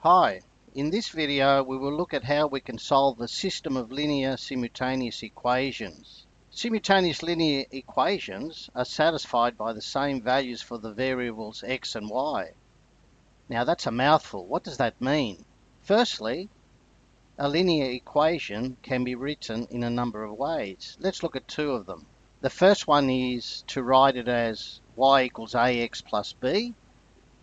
Hi, in this video we will look at how we can solve the system of linear simultaneous equations. Simultaneous linear equations are satisfied by the same values for the variables x and y. Now that's a mouthful. What does that mean? Firstly, a linear equation can be written in a number of ways. Let's look at two of them. The first one is to write it as y equals ax plus b,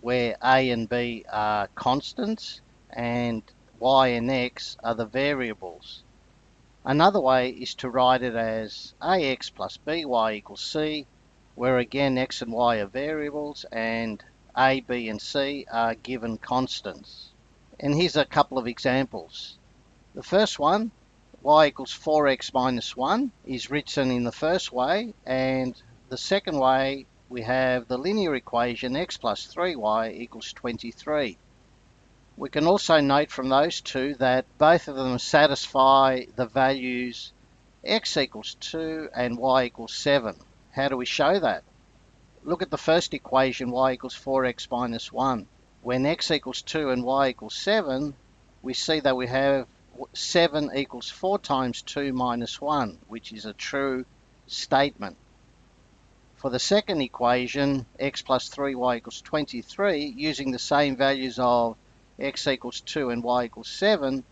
where a and b are constants and y and x are the variables. Another way is to write it as ax plus by equals c, where again x and y are variables and a, b and c are given constants. And here's a couple of examples. The first one, y equals 4x minus 1, is written in the first way, and the second way we have the linear equation x plus 3y equals 23. We can also note from those two that both of them satisfy the values x equals 2 and y equals 7. How do we show that? Look at the first equation, y equals 4x minus 1. When x equals 2 and y equals 7, we see that we have 7 equals 4 times 2 minus 1, which is a true statement. For the second equation, x plus 3y equals 23, using the same values of x equals 2 and y equals 7,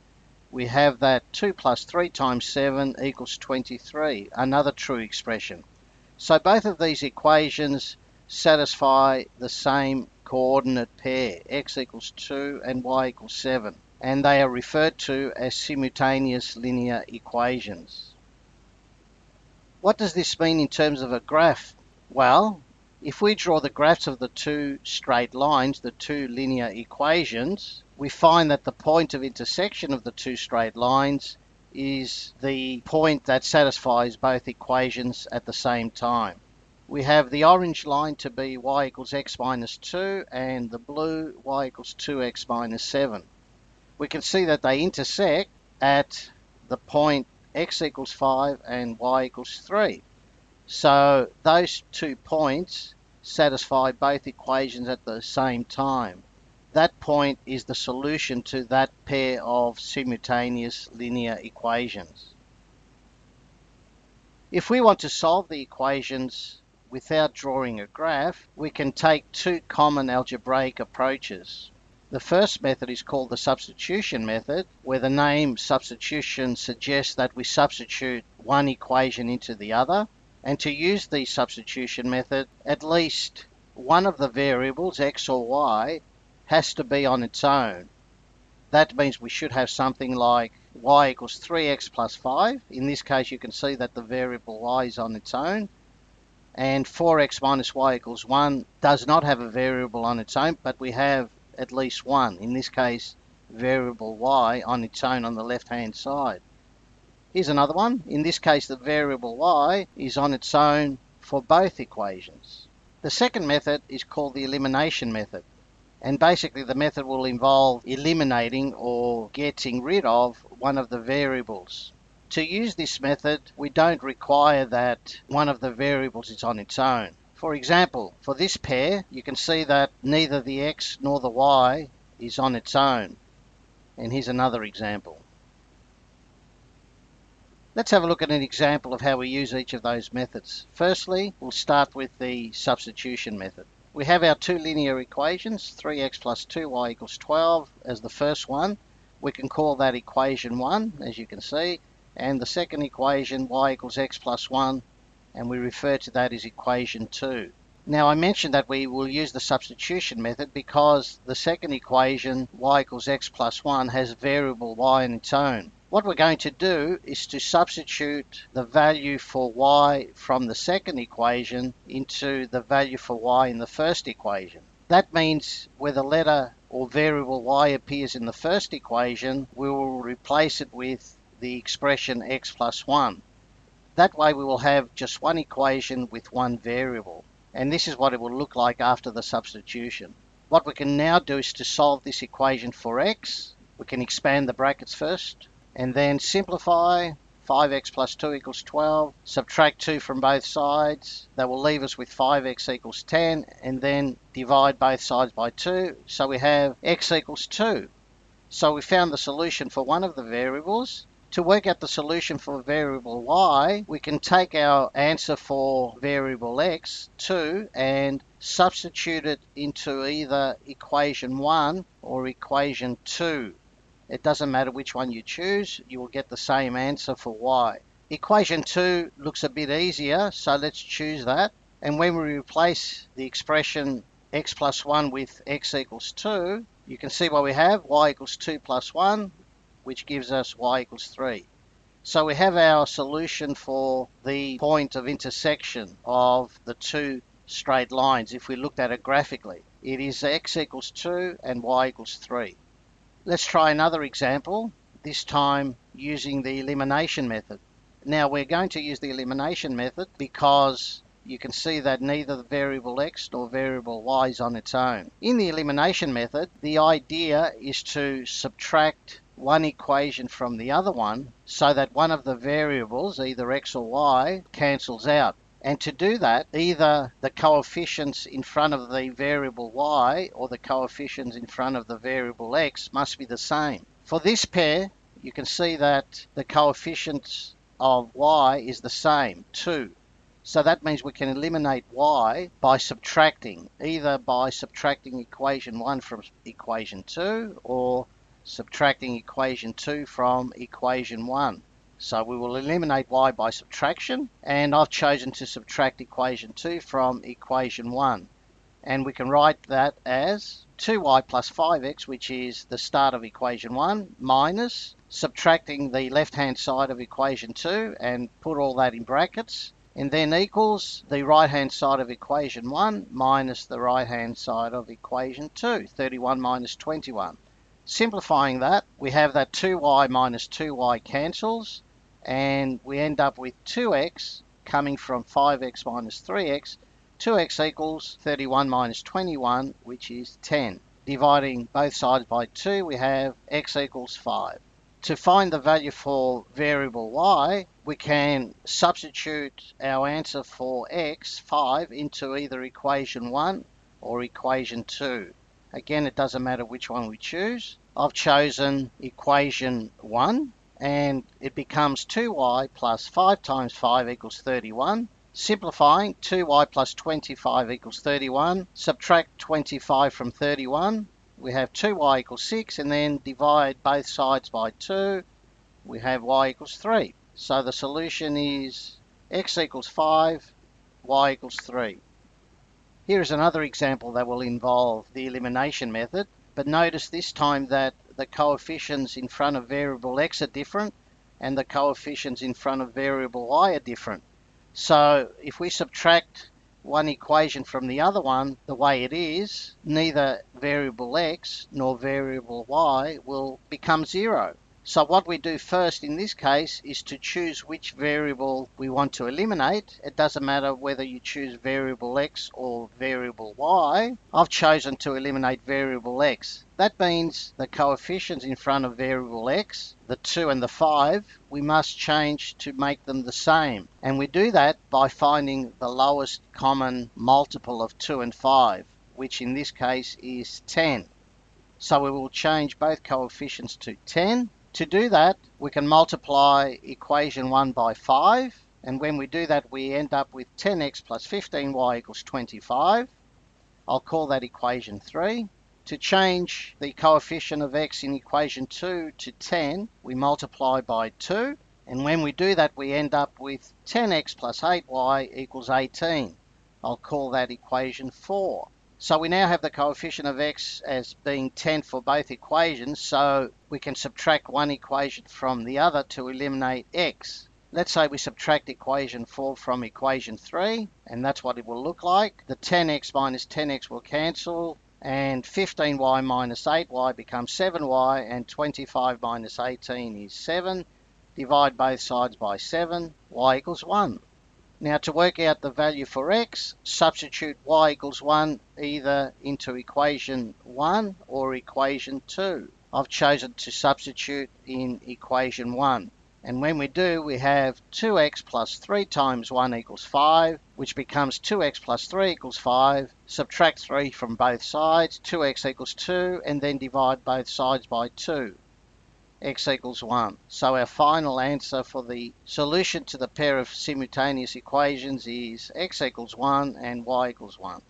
we have that 2 plus 3 times 7 equals 23, another true expression. So both of these equations satisfy the same coordinate pair, x equals 2 and y equals 7, and they are referred to as simultaneous linear equations. What does this mean in terms of a graph? Well, if we draw the graphs of the two straight lines, the two linear equations, we find that the point of intersection of the two straight lines is the point that satisfies both equations at the same time. We have the orange line to be y equals x minus 2 and the blue y equals 2x minus 7. We can see that they intersect at the point x equals 5 and y equals 3. So those 2 points satisfy both equations at the same time. That point is the solution to that pair of simultaneous linear equations. If we want to solve the equations without drawing a graph, we can take two common algebraic approaches. The first method is called the substitution method, where the name substitution suggests that we substitute one equation into the other. And to use the substitution method, at least one of the variables, x or y, has to be on its own. That means we should have something like y equals 3x plus 5. In this case, you can see that the variable y is on its own. And 4x minus y equals 1 does not have a variable on its own, but we have at least one. In this case, variable y on its own on the left-hand side. Here's another one. In this case, the variable y is on its own for both equations. The second method is called the elimination method. And basically the method will involve eliminating or getting rid of one of the variables. To use this method, we don't require that one of the variables is on its own. For example, for this pair, you can see that neither the x nor the y is on its own. And here's another example. Let's have a look at an example of how we use each of those methods. Firstly, we'll start with the substitution method. We have our two linear equations, 3x plus 2y equals 12 as the first one. We can call that equation 1, as you can see, and the second equation, y equals x plus 1, and we refer to that as equation 2. Now I mentioned that we will use the substitution method because the second equation, y equals x plus 1, has variable y on its own. What we're going to do is to substitute the value for y from the second equation into the value for y in the first equation. That means where the letter or variable y appears in the first equation, we will replace it with the expression x plus 1. That way we will have just one equation with one variable. And this is what it will look like after the substitution. What we can now do is to solve this equation for x. We can expand the brackets first and then simplify. 5x plus 2 equals 12. Subtract 2 from both sides. That will leave us with 5x equals 10, and then divide both sides by 2. So we have x equals 2. So we found the solution for one of the variables. To work out the solution for variable y, we can take our answer for variable x, 2, and substitute it into either equation 1 or equation 2. It doesn't matter which one you choose, you will get the same answer for y. Equation 2 looks a bit easier, so let's choose that. And when we replace the expression x plus 1 with x equals 2, you can see what we have, y equals 2 plus 1, which gives us y equals 3. So we have our solution for the point of intersection of the two straight lines if we looked at it graphically. It is x equals 2 and y equals 3. Let's try another example, this time using the elimination method. Now we're going to use the elimination method because you can see that neither the variable x nor variable y is on its own. In the elimination method, the idea is to subtract one equation from the other one so that one of the variables, either x or y, cancels out. And to do that, either the coefficients in front of the variable y or the coefficients in front of the variable x must be the same. For this pair, you can see that the coefficients of y is the same, 2. So that means we can eliminate y by subtracting, either by subtracting equation 1 from equation 2 or subtracting equation 2 from equation 1. So we will eliminate y by subtraction, and I've chosen to subtract equation 2 from equation 1. And we can write that as 2y plus 5x, which is the start of equation 1, minus subtracting the left-hand side of equation 2 and put all that in brackets, and then equals the right-hand side of equation 1 minus the right-hand side of equation 2, 31 minus 21. Simplifying that, we have that 2y minus 2y cancels, and we end up with 2x coming from 5x minus 3x. 2x equals 31 minus 21, which is 10. Dividing both sides by 2, we have x equals 5. To find the value for variable y, we can substitute our answer for x, 5, into either equation 1 or equation 2. Again, it doesn't matter which one we choose. I've chosen equation 1, and it becomes 2y plus 5 times 5 equals 31. Simplifying, 2y plus 25 equals 31. Subtract 25 from 31. We have 2y equals 6, and then divide both sides by 2. We have y equals 3. So the solution is x equals 5, y equals 3. Here is another example that will involve the elimination method, but notice this time that the coefficients in front of variable x are different and the coefficients in front of variable y are different. So if we subtract one equation from the other one the way it is, neither variable x nor variable y will become 0. So what we do first in this case is to choose which variable we want to eliminate. It doesn't matter whether you choose variable x or variable y. I've chosen to eliminate variable x. That means the coefficients in front of variable x, the 2 and the 5, we must change to make them the same. And we do that by finding the lowest common multiple of 2 and 5, which in this case is 10. So we will change both coefficients to 10. To do that, we can multiply equation 1 by 5, and when we do that, we end up with 10x plus 15y equals 25. I'll call that equation 3. To change the coefficient of x in equation 2 to 10, we multiply by 2, and when we do that, we end up with 10x plus 8y equals 18. I'll call that equation 4. So we now have the coefficient of x as being 10 for both equations, so we can subtract one equation from the other to eliminate x. Let's say we subtract equation 4 from equation 3, and that's what it will look like. The 10x minus 10x will cancel, and 15y minus 8y becomes 7y, and 25 minus 18 is 7. Divide both sides by 7, y equals 1. Now to work out the value for x, substitute y equals 1 either into equation 1 or equation 2. I've chosen to substitute in equation 1. And when we do, we have 2x plus 3 times 1 equals 5, which becomes 2x plus 3 equals 5. Subtract 3 from both sides, 2x equals 2, and then divide both sides by 2. X equals 1. So our final answer for the solution to the pair of simultaneous equations is x equals 1 and y equals 1.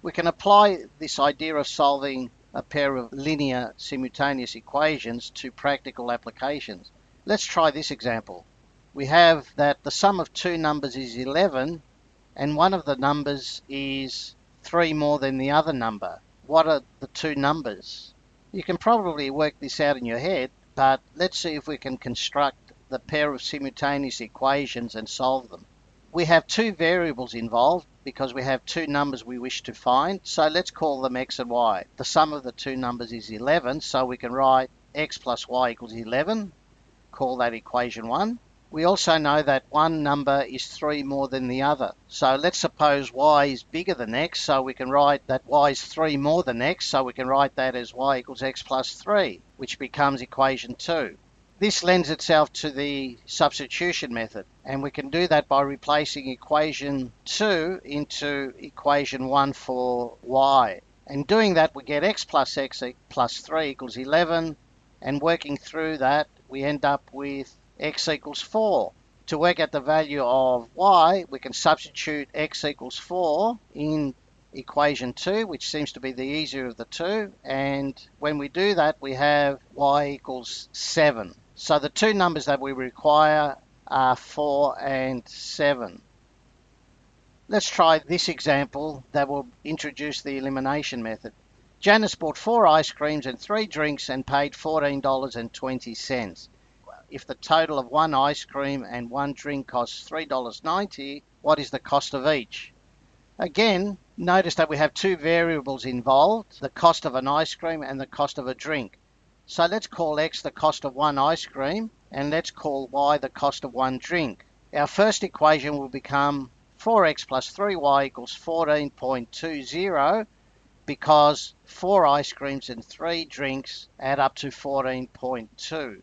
We can apply this idea of solving a pair of linear simultaneous equations to practical applications. Let's try this example. We have that the sum of two numbers is 11 and one of the numbers is 3 more than the other number. What are the two numbers? You can probably work this out in your head, but let's see if we can construct the pair of simultaneous equations and solve them. We have two variables involved because we have two numbers we wish to find, so let's call them x and y. The sum of the two numbers is 11, so we can write x plus y equals 11, call that equation 1. We also know that one number is 3 more than the other. So let's suppose y is bigger than x, so we can write that y is 3 more than x, so we can write that as y equals x plus 3, which becomes equation 2. This lends itself to the substitution method, and we can do that by replacing equation 2 into equation 1 for y. And doing that, we get x plus 3 equals 11, and working through that, we end up with x equals 4. To work out the value of y, we can substitute x equals 4 in equation 2, which seems to be the easier of the two, and when we do that, we have y equals 7. So the two numbers that we require are 4 and 7. Let's try this example that will introduce the elimination method. Janice bought 4 ice creams and 3 drinks and paid $14.20. If the total of 1 ice cream and 1 drink costs $3.90, what is the cost of each? Again, notice that we have two variables involved, the cost of an ice cream and the cost of a drink. So let's call x the cost of 1 ice cream and let's call y the cost of 1 drink. Our first equation will become 4x plus 3y equals 14.20 because 4 ice creams and 3 drinks add up to 14.2.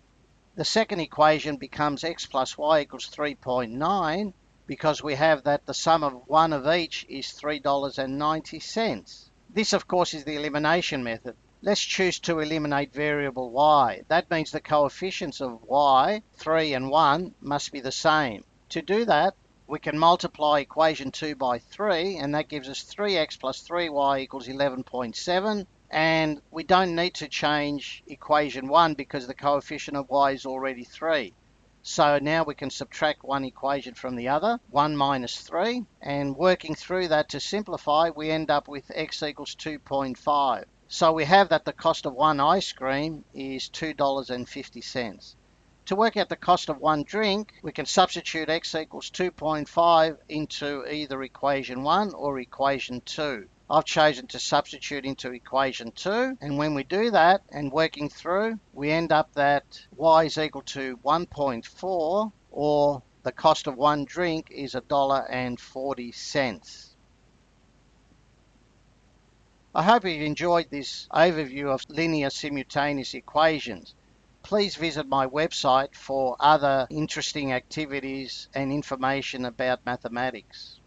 The second equation becomes x plus y equals 3.9 because we have that the sum of one of each is $3.90. This, of course, is the elimination method. Let's choose to eliminate variable y. That means the coefficients of y, 3 and 1, must be the same. To do that, we can multiply equation 2 by 3, and that gives us 3x plus 3y equals 11.7. And we don't need to change equation 1 because the coefficient of y is already 3. So now we can subtract one equation from the other, 1 minus 3, and working through that to simplify, we end up with x equals 2.5. So we have that the cost of 1 ice cream is $2.50. To work out the cost of 1 drink, we can substitute x equals 2.5 into either equation 1 or equation 2. I've chosen to substitute into equation 2, and when we do that and working through, we end up that y is equal to 1.4, or the cost of 1 drink is $1.40. I hope you've enjoyed this overview of linear simultaneous equations. Please visit my website for other interesting activities and information about mathematics.